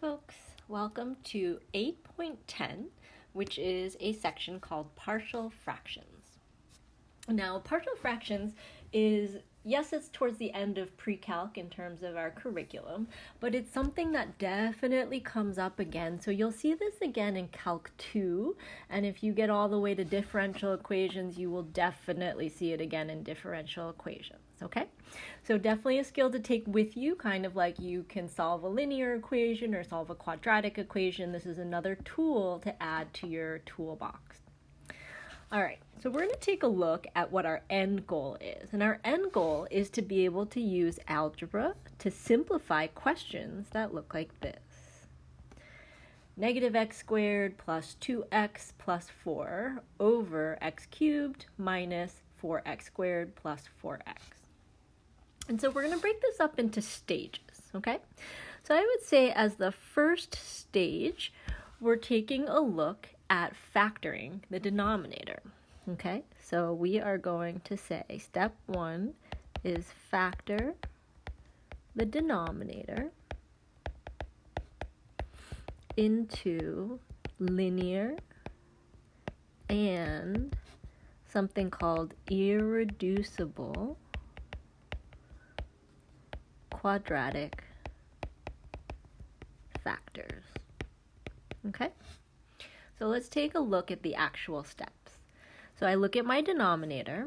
folks, welcome to 8.10, which is a section called partial fractions. Now, partial fractions is, yes, it's towards the end of pre-calc in terms of our curriculum, but it's something that definitely comes up again. So you'll see this again in Calc 2, and if you get all the way to differential equations, you will definitely see it again in differential equations, okay? So definitely a skill to take with you, kind of like you can solve a linear equation or solve a quadratic equation. This is another tool to add to your toolbox. All right, so we're going to take a look at what our end goal is. And our end goal is to be able to use algebra to simplify questions that look like this. Negative x squared plus 2x plus 4 over x cubed minus 4x squared plus 4x. And so we're going to break this up into stages, okay? So I would say as the first stage, we're taking a look at factoring the denominator, okay? So we are going to say step 1 is factor the denominator into linear and something called irreducible quadratic factors, okay? So let's take a look at the actual steps. So I look at my denominator,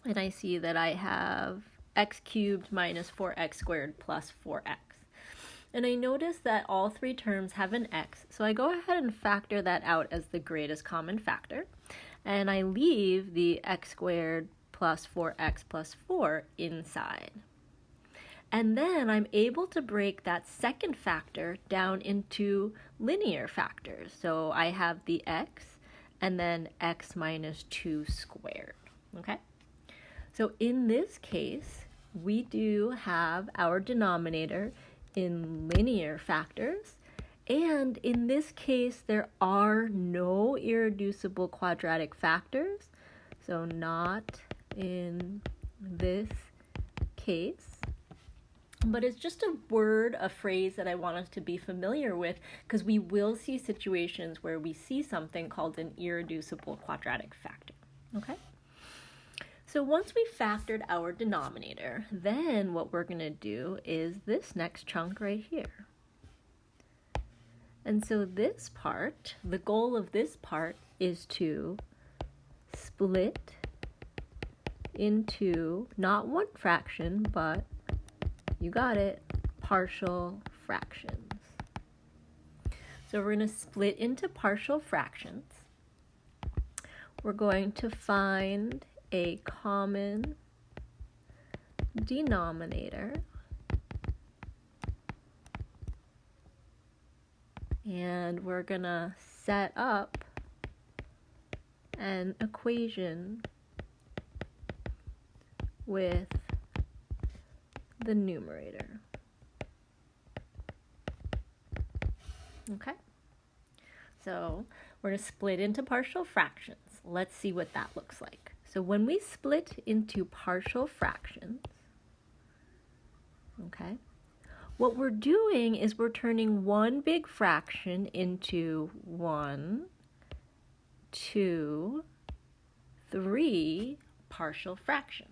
and I see that I have x cubed minus 4x squared plus 4x. And I notice that all three terms have an x, so I go ahead and factor that out as the greatest common factor, and I leave the x squared plus 4x plus 4 inside. And then I'm able to break that second factor down into linear factors. So I have the x and then x minus 2 squared, okay? So in this case, we do have our denominator in linear factors. And in this case, there are no irreducible quadratic factors. So not in this case. But it's just a word, a phrase that I want us to be familiar with because we will see situations where we see something called an irreducible quadratic factor, okay? So once we factored our denominator, then what we're going to do is this next chunk right here. And so this part, the goal of this part is to split into not one fraction, but you got it, partial fractions. So we're going to split into partial fractions. We're going to find a common denominator. And we're going to set up an equation with the numerator. Okay? So we're going to split into partial fractions. Let's see what that looks like. So when we split into partial fractions, okay, what we're doing is we're turning one big fraction into 1, 2, 3 partial fractions.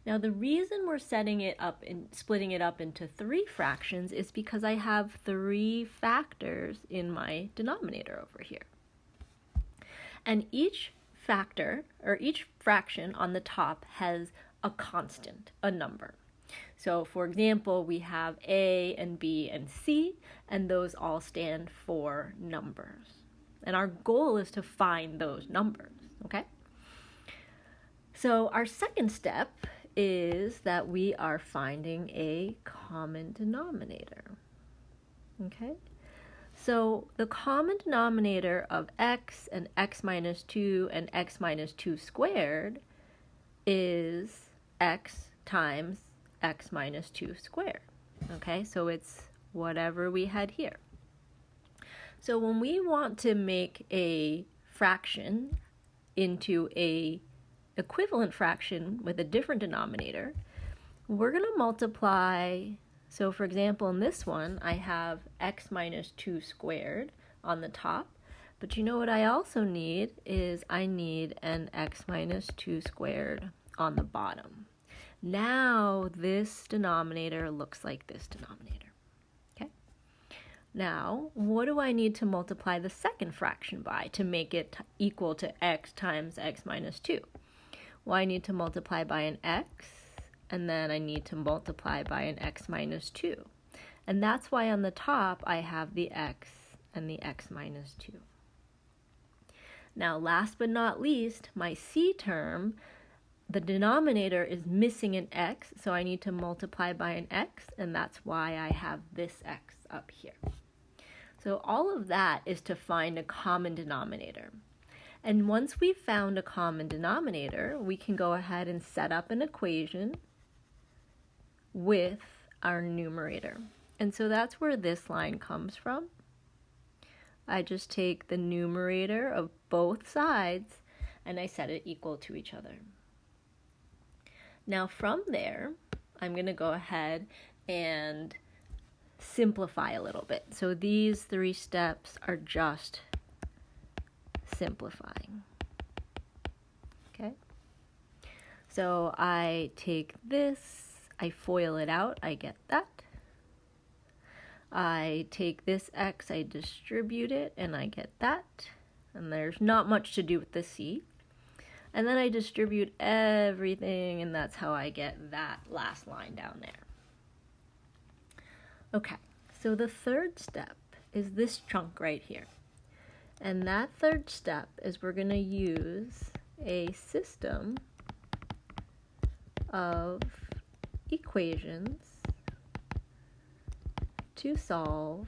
Now the reason we're setting it up and splitting it up into 3 fractions is because I have 3 factors in my denominator over here. And each factor, or each fraction on the top has a constant, a number. So for example, we have A and B and C, and those all stand for numbers. And our goal is to find those numbers, okay? So our second step is that we are finding a common denominator, okay? So the common denominator of x and x minus 2 and x minus 2 squared is x times x minus 2 squared, okay? So it's whatever we had here. So when we want to make a fraction into a equivalent fraction with a different denominator, we're going to multiply So for example, in this one, I have x minus 2 squared on the top. But you know what I also need is I need an x minus 2 squared on the bottom. Now this denominator looks like this denominator. Okay. Now, what do I need to multiply the second fraction by to make it equal to x times x minus 2? Well, I need to multiply by an x, and then I need to multiply by an x minus 2. And that's why on the top I have the x and the x minus 2. Now, last but not least, my c term, the denominator is missing an x, so I need to multiply by an x, and that's why I have this x up here. So all of that is to find a common denominator. And once we've found a common denominator, we can go ahead and set up an equation with our numerator. And so that's where this line comes from. I just take the numerator of both sides and I set it equal to each other. Now from there, I'm going to go ahead and simplify a little bit. So these 3 steps are just simplifying. Okay? So I take this, I FOIL it out, I get that. I take this x, I distribute it, and I get that. And there's not much to do with the c. And then I distribute everything, and that's how I get that last line down there. Okay, so the third step is this chunk right here. And that third step is we're going to use a system of equations to solve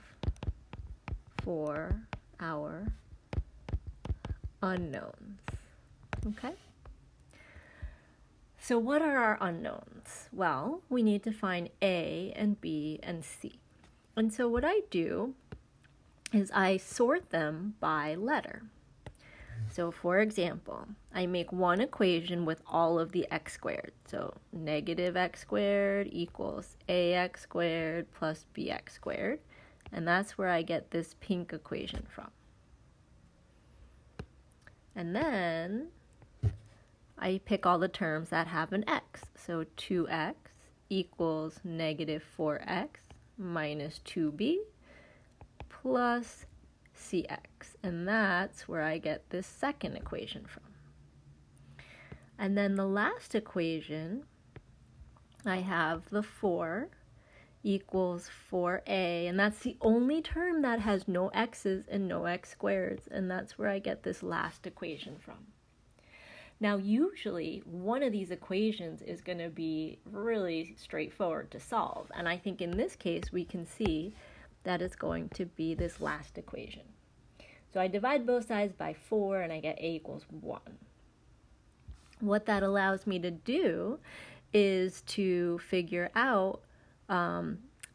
for our unknowns. Okay? So what are our unknowns? Well, we need to find A and B and C. And so what I do is I sort them by letter. So for example, I make one equation with all of the x squared. So negative x squared equals ax squared plus bx squared. And that's where I get this pink equation from. And then I pick all the terms that have an x. So 2x equals negative 4x minus 2b plus cx. And that's where I get this second equation from. And then the last equation, I have the 4 equals 4a, and that's the only term that has no x's and no x squareds, and that's where I get this last equation from. Now, usually, one of these equations is going to be really straightforward to solve, and I think in this case, we can see that it's going to be this last equation. So I divide both sides by 4, and I get a equals 1. What that allows me to do is to figure out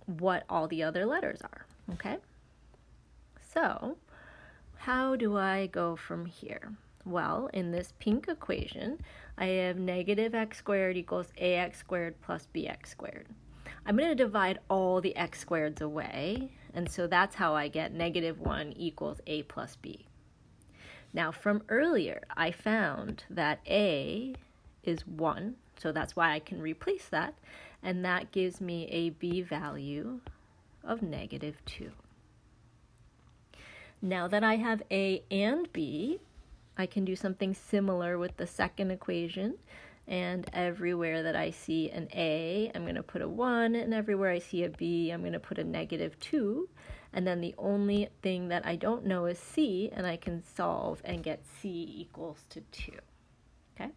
what all the other letters are, okay? So, how do I go from here? Well, in this pink equation, I have negative x squared equals ax squared plus bx squared. I'm going to divide all the x squareds away, and so that's how I get negative 1 equals a plus b. Now, from earlier, I found that a is 1, so that's why I can replace that, and that gives me a b value of negative 2. Now that I have a and b, I can do something similar with the second equation, and everywhere that I see an a, I'm going to put a 1, and everywhere I see a b, I'm going to put a negative 2, and then the only thing that I don't know is c, and I can solve and get c equals to 2. Okay?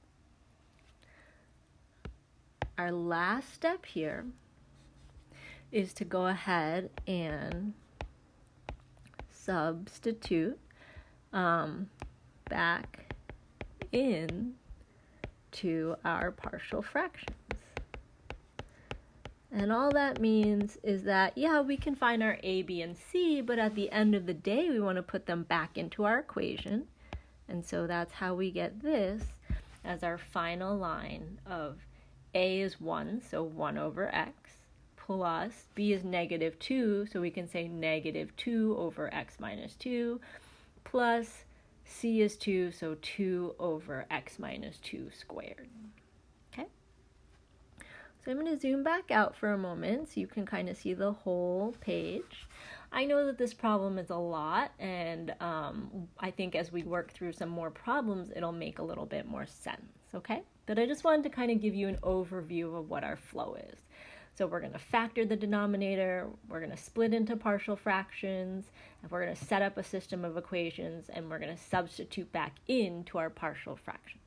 Our last step here is to go ahead and substitute back in to our partial fractions. And all that means is that, yeah, we can find our a, b, and c, but at the end of the day, we want to put them back into our equation. And so that's how we get this as our final line of a is 1, so 1 over x, plus, b is negative 2, so we can say negative 2 over x minus 2, plus c is 2, so 2 over x minus 2 squared. Okay? So I'm going to zoom back out for a moment so you can kind of see the whole page. I know that this problem is a lot, and I think as we work through some more problems, it'll make a little bit more sense, okay? But I just wanted to kind of give you an overview of what our flow is. So we're going to factor the denominator, we're going to split into partial fractions, and we're going to set up a system of equations, and we're going to substitute back into our partial fractions.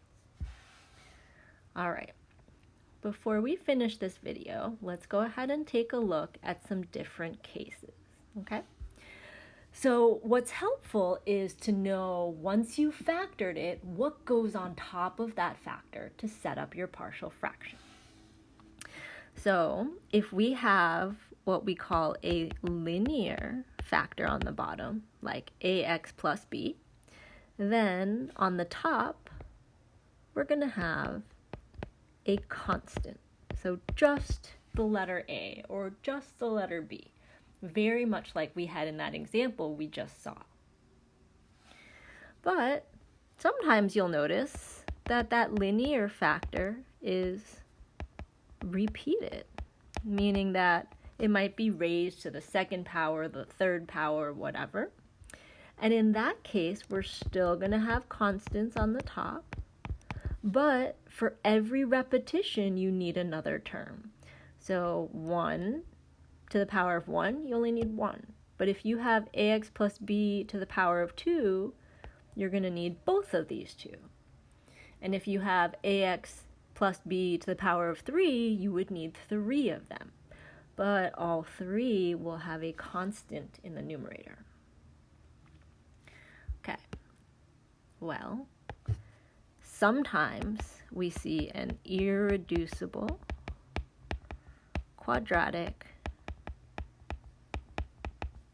All right. Before we finish this video, let's go ahead and take a look at some different cases, okay? So what's helpful is to know, once you've factored it, what goes on top of that factor to set up your partial fraction. So if we have what we call a linear factor on the bottom, like ax plus b, then on the top, we're going to have a constant. So just the letter A or just the letter B, very much like we had in that example we just saw. But sometimes you'll notice that that linear factor is repeated, meaning that it might be raised to the second power, the third power, whatever. And in that case, we're still going to have constants on the top, but for every repetition, you need another term. So 1 to the power of 1, you only need 1. But if you have ax plus b to the power of 2, you're going to need both of these two. And if you have ax plus b to the power of 3, you would need 3 of them. But all 3 will have a constant in the numerator. Okay. Well, sometimes we see an irreducible quadratic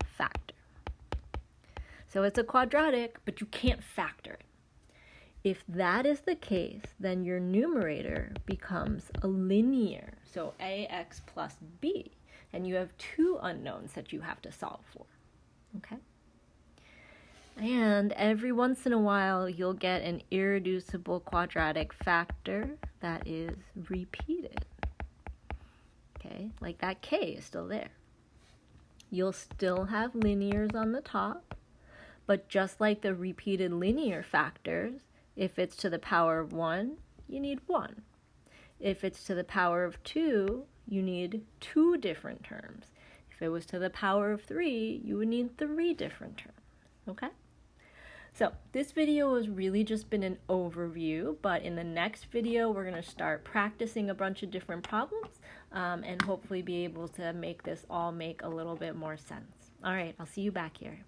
factor. So it's a quadratic, but you can't factor it. If that is the case, then your numerator becomes a linear, so ax plus b, and you have 2 unknowns that you have to solve for, okay? And every once in a while, you'll get an irreducible quadratic factor that is repeated, okay? Like that k is still there. You'll still have linears on the top, but just like the repeated linear factors, if it's to the power of 1, you need 1. If it's to the power of 2, you need 2 different terms. If it was to the power of 3, you would need 3 different terms, okay? So this video has really just been an overview, but in the next video, we're going to start practicing a bunch of different problems and hopefully be able to make this all make a little bit more sense. All right, I'll see you back here.